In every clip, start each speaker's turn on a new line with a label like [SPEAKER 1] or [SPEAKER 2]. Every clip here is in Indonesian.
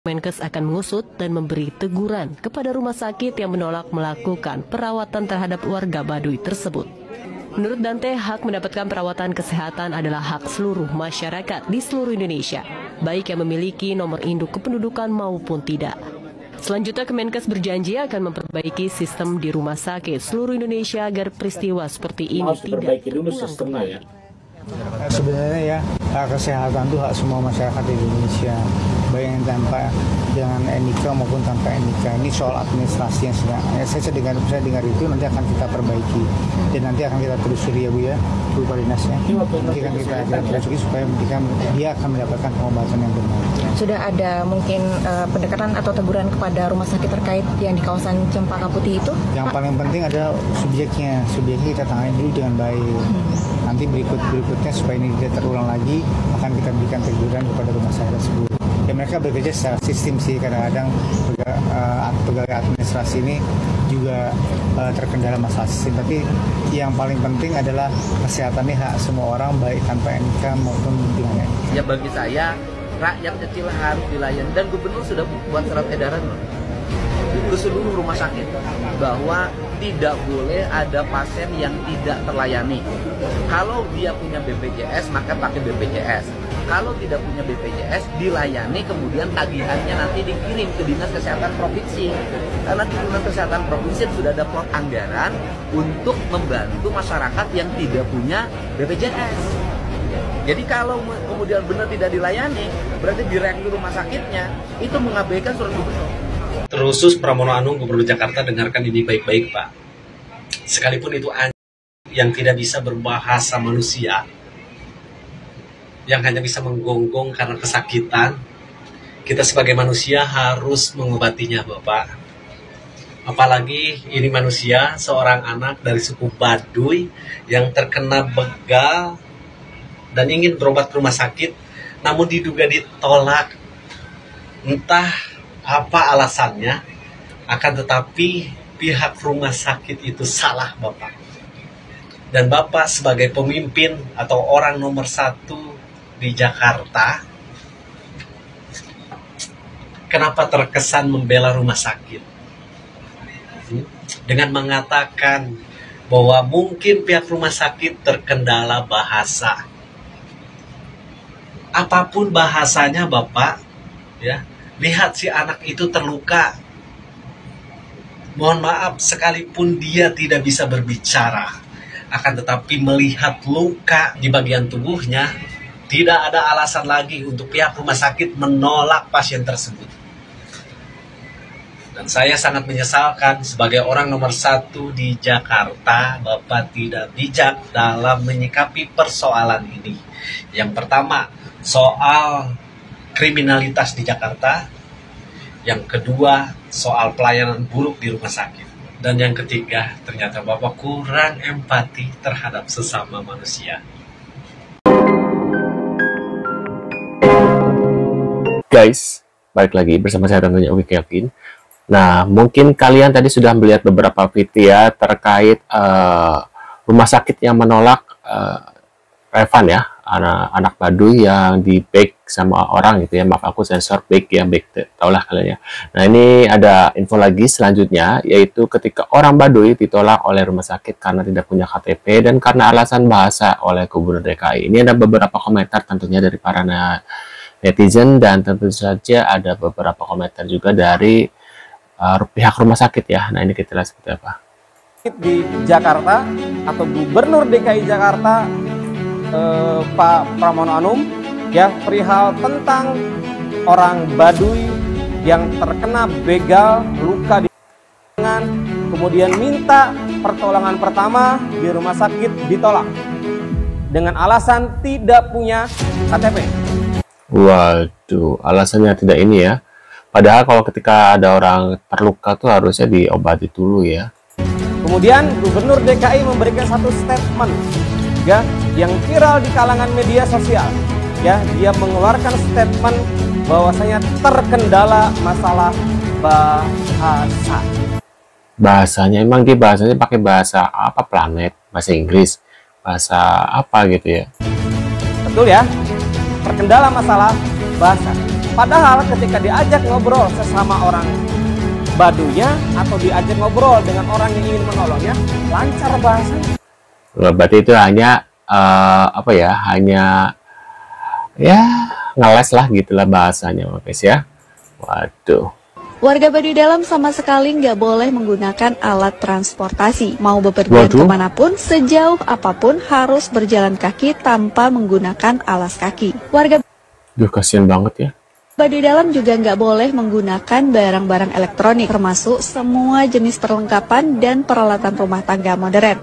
[SPEAKER 1] Menkes akan mengusut dan memberi teguran kepada rumah sakit yang menolak melakukan perawatan terhadap warga Baduy tersebut. Menurut Dante, hak mendapatkan perawatan kesehatan adalah hak seluruh masyarakat di seluruh Indonesia, baik yang memiliki nomor induk kependudukan maupun tidak. Selanjutnya, Kemenkes berjanji akan memperbaiki sistem di rumah sakit seluruh Indonesia agar peristiwa seperti ini tidak terulang kembali.
[SPEAKER 2] Sebenarnya ya, hak kesehatan itu hak semua masyarakat di Indonesia, baik yang tanpa dengan NIK maupun tanpa NIK. Ini soal administrasi yang sedang saya dengar itu nanti akan kita perbaiki dan nanti akan kita telusuri ya Bu ya, Bu Dinasnya. Nanti akan kita telusuri supaya dia akan mendapatkan pengobatan yang benar.
[SPEAKER 3] Sudah ada mungkin pendekatan atau teguran kepada rumah sakit terkait yang di kawasan Cempaka Putih itu? Yang
[SPEAKER 2] paling penting ada subjeknya kita tangani dulu dengan baik. Nanti berikutnya supaya ini tidak terulang lagi akan kita berikan teguran kepada rumah sakit tersebut. Ya mereka bekerja secara sistem sih, kadang-kadang pegawai administrasi ini juga terkendala masalah sistem. Tapi yang paling penting adalah kesehatan ini hak semua orang baik tanpa NIK maupun dengan NIK.
[SPEAKER 4] Ya bagi saya rakyat kecil harus dilayani dan gubernur sudah buat surat edaran ke seluruh rumah sakit bahwa tidak boleh ada pasien yang tidak terlayani. Kalau dia punya BPJS maka pakai BPJS. Kalau tidak punya BPJS dilayani, kemudian tagihannya nanti dikirim ke Dinas Kesehatan Provinsi. Karena di Dinas Kesehatan Provinsi sudah ada plot anggaran untuk membantu masyarakat yang tidak punya BPJS. Jadi kalau kemudian benar tidak dilayani, berarti direktur rumah sakitnya itu mengabaikan surat gubernur.
[SPEAKER 5] Terusus Pramono Anung, Gubernur Jakarta, dengarkan ini baik-baik Pak. Sekalipun itu yang tidak bisa berbahasa manusia, yang hanya bisa menggonggong karena kesakitan, kita sebagai manusia harus mengobatinya Bapak. Apalagi ini manusia, seorang anak dari suku Baduy yang terkena begal dan ingin berobat ke rumah sakit, namun diduga ditolak. Entah apa alasannya, akan tetapi pihak rumah sakit itu salah Bapak. Dan Bapak sebagai pemimpin atau orang nomor 1 di Jakarta, kenapa terkesan membela rumah sakit? Dengan mengatakan bahwa mungkin pihak rumah sakit terkendala bahasa. Apapun bahasanya Bapak, ya, lihat si anak itu terluka. Mohon maaf, sekalipun dia tidak bisa berbicara, akan tetapi melihat luka di bagian tubuhnya, tidak ada alasan lagi untuk pihak rumah sakit menolak pasien tersebut. Dan saya sangat menyesalkan sebagai orang nomor 1 di Jakarta, Bapak tidak bijak dalam menyikapi persoalan ini. Yang pertama, soal kriminalitas di Jakarta. Yang kedua, soal pelayanan buruk di rumah sakit. Dan yang ketiga, ternyata Bapak kurang empati terhadap sesama manusia.
[SPEAKER 6] Guys, balik lagi bersama saya tentunya Uwi Kelvin. Nah, mungkin kalian tadi sudah melihat beberapa video ya terkait rumah sakit yang menolak Revan ya, anak Baduy yang di bake sama orang gitu ya. Maaf aku sensor bake ya, bake taulah kalian ya. Nah, ini ada info lagi selanjutnya, yaitu ketika orang Baduy ditolak oleh rumah sakit karena tidak punya KTP dan karena alasan bahasa oleh Gubernur DKI. Ini ada beberapa komentar tentunya dari para netizen dan tentu saja ada beberapa komentar juga dari pihak rumah sakit ya. Nah, ini kita lihat seperti apa.
[SPEAKER 7] Di Jakarta atau Gubernur DKI Jakarta Pak Pramono Anung ya, perihal tentang orang Baduy yang terkena begal, luka di tangan, kemudian minta pertolongan pertama di rumah sakit ditolak dengan alasan tidak punya KTP.
[SPEAKER 6] Waduh, alasannya tidak ini ya. Padahal kalau ketika ada orang terluka tuh harusnya diobati dulu ya.
[SPEAKER 7] Kemudian Gubernur DKI memberikan satu statement ya yang viral di kalangan media sosial. Ya, dia mengeluarkan statement bahwasanya terkendala masalah bahasa.
[SPEAKER 6] Bahasanya emang dia bahasanya pakai bahasa apa, planet, bahasa Inggris, bahasa apa gitu ya.
[SPEAKER 7] Betul ya? Terkendala masalah bahasa. Padahal ketika diajak ngobrol sesama orang Baduynya atau diajak ngobrol dengan orang yang ingin menolongnya, lancar bahasanya.
[SPEAKER 6] Berarti itu hanya apa ya? Hanya ya ngeles lah gitulah bahasanya, guys ya. Waduh.
[SPEAKER 8] Warga Baduy Dalam sama sekali nggak boleh menggunakan alat transportasi. Mau bepergian kemanapun, sejauh apapun harus berjalan kaki tanpa menggunakan alas kaki. Warga
[SPEAKER 6] Kasian banget ya.
[SPEAKER 8] Baduy Dalam juga nggak boleh menggunakan barang-barang elektronik, termasuk semua jenis perlengkapan dan peralatan rumah tangga modern.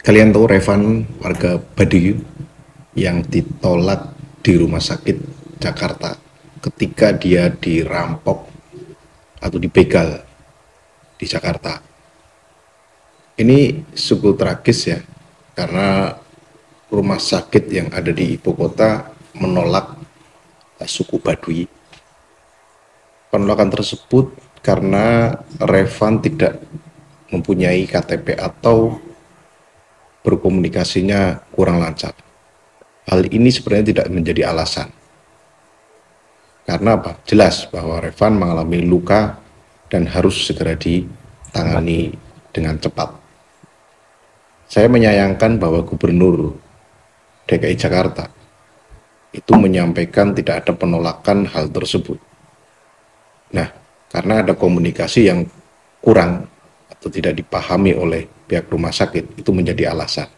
[SPEAKER 9] Kalian tahu Revan, warga Baduy yang ditolak di rumah sakit Jakarta ketika dia dirampok atau dibegal di Jakarta. Ini sungguh tragis ya, karena rumah sakit yang ada di ibu kota menolak suku Baduy. Penolakan tersebut karena Revan tidak mempunyai KTP atau berkomunikasinya kurang lancar. Hal ini sebenarnya tidak menjadi alasan. Karena apa? Jelas bahwa Revan mengalami luka dan harus segera ditangani dengan cepat. Saya menyayangkan bahwa Gubernur DKI Jakarta itu menyampaikan tidak ada penolakan hal tersebut. Nah, karena ada komunikasi yang kurang atau tidak dipahami oleh pihak rumah sakit, itu menjadi alasan.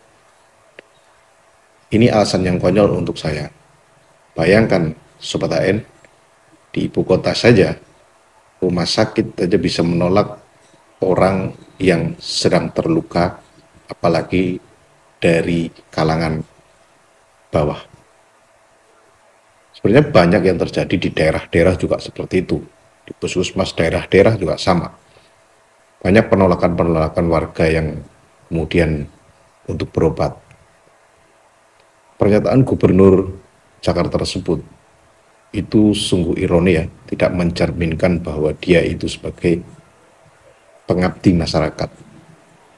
[SPEAKER 9] Ini alasan yang konyol untuk saya. Bayangkan, Sobat AN, di ibu kota saja, rumah sakit saja bisa menolak orang yang sedang terluka, apalagi dari kalangan bawah. Sebenarnya banyak yang terjadi di daerah-daerah juga seperti itu. Di puskesmas daerah-daerah juga sama. Banyak penolakan-penolakan warga yang kemudian untuk berobat. Pernyataan Gubernur Jakarta tersebut itu sungguh ironi ya, tidak mencerminkan bahwa dia itu sebagai pengabdi masyarakat.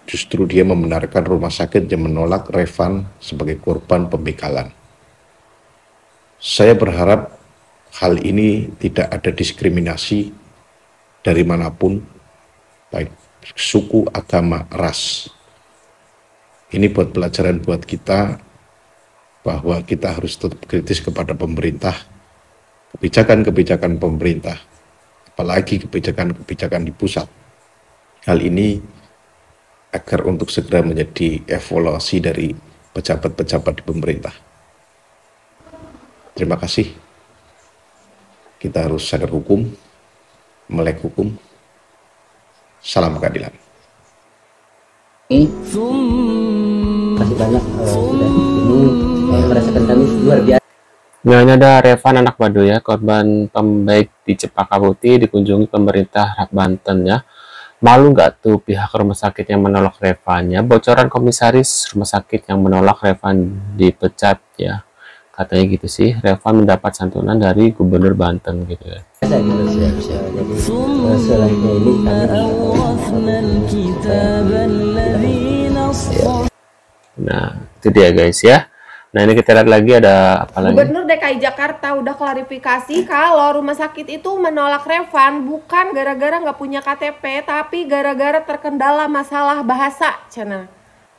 [SPEAKER 9] Justru dia membenarkan rumah sakit yang menolak Revan sebagai korban pembegalan. Saya berharap hal ini tidak ada diskriminasi dari manapun, baik suku, agama, ras. Ini buat pelajaran buat kita, bahwa kita harus tetap kritis kepada pemerintah, kebijakan-kebijakan pemerintah, apalagi kebijakan-kebijakan di pusat. Hal ini agar untuk segera menjadi evaluasi dari pejabat-pejabat di pemerintah. Terima kasih. Kita harus sadar hukum, melek hukum. Salam keadilan.
[SPEAKER 10] Terima kasih banyak sudah ini merasakan kami luar biasa.
[SPEAKER 6] Nah, ini ada Revan anak Baduy ya, korban pembaik di Cempaka Putih dikunjungi pemerintah Banten ya. Malu nggak tuh pihak rumah sakit yang menolak Revannya? Bocoran komisaris rumah sakit yang menolak Revan dipecat ya. Katanya gitu sih, Revan mendapat santunan dari Gubernur Banten gitu ya.
[SPEAKER 10] Jadi selanjutnya ini
[SPEAKER 6] Nah, itu dia guys ya. Nah, ini kita lihat lagi ada apa lagi?
[SPEAKER 11] Gubernur DKI Jakarta udah klarifikasi kalau rumah sakit itu menolak Revan bukan gara-gara nggak punya KTP, tapi gara-gara terkendala masalah bahasa, Cina.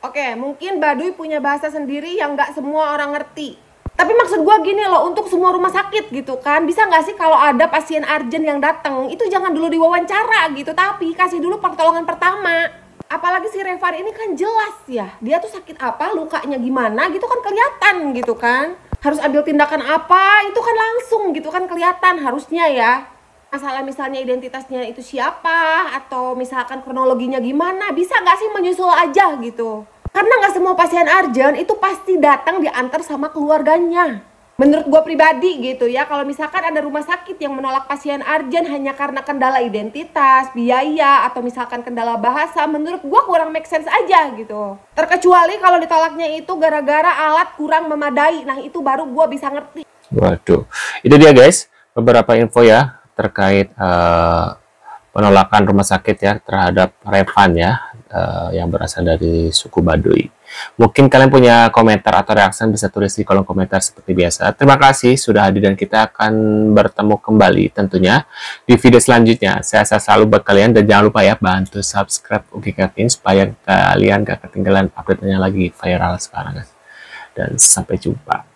[SPEAKER 11] Oke, mungkin Baduy punya bahasa sendiri yang nggak semua orang ngerti. Tapi maksud gue gini loh, untuk semua rumah sakit gitu kan, bisa nggak sih kalau ada pasien urgent yang datang, itu jangan dulu diwawancara gitu, tapi kasih dulu pertolongan pertama. Apalagi si Revan ini kan jelas ya, dia tuh sakit apa, lukanya gimana gitu kan kelihatan gitu kan. Harus ambil tindakan apa, itu kan langsung gitu kan kelihatan harusnya ya. Masalah misalnya identitasnya itu siapa, atau misalkan kronologinya gimana, bisa nggak sih menyusul aja gitu. Karena nggak semua pasien urgent itu pasti datang diantar sama keluarganya. Menurut gue pribadi gitu ya, kalau misalkan ada rumah sakit yang menolak pasien urgent hanya karena kendala identitas, biaya, atau misalkan kendala bahasa, menurut gue kurang make sense aja gitu. Terkecuali kalau ditolaknya itu gara-gara alat kurang memadai, nah itu baru gue bisa ngerti.
[SPEAKER 6] Waduh, itu dia guys, beberapa info ya terkait penolakan rumah sakit ya terhadap Revan ya, yang berasal dari suku Baduy. Mungkin kalian punya komentar atau reaksi bisa tulis di kolom komentar seperti biasa. Terima kasih sudah hadir dan kita akan bertemu kembali tentunya di video selanjutnya. Saya selalu buat kalian dan jangan lupa ya bantu subscribe UG Kevin supaya kalian gak ketinggalan update-nya lagi viral sekarang guys. Dan sampai jumpa.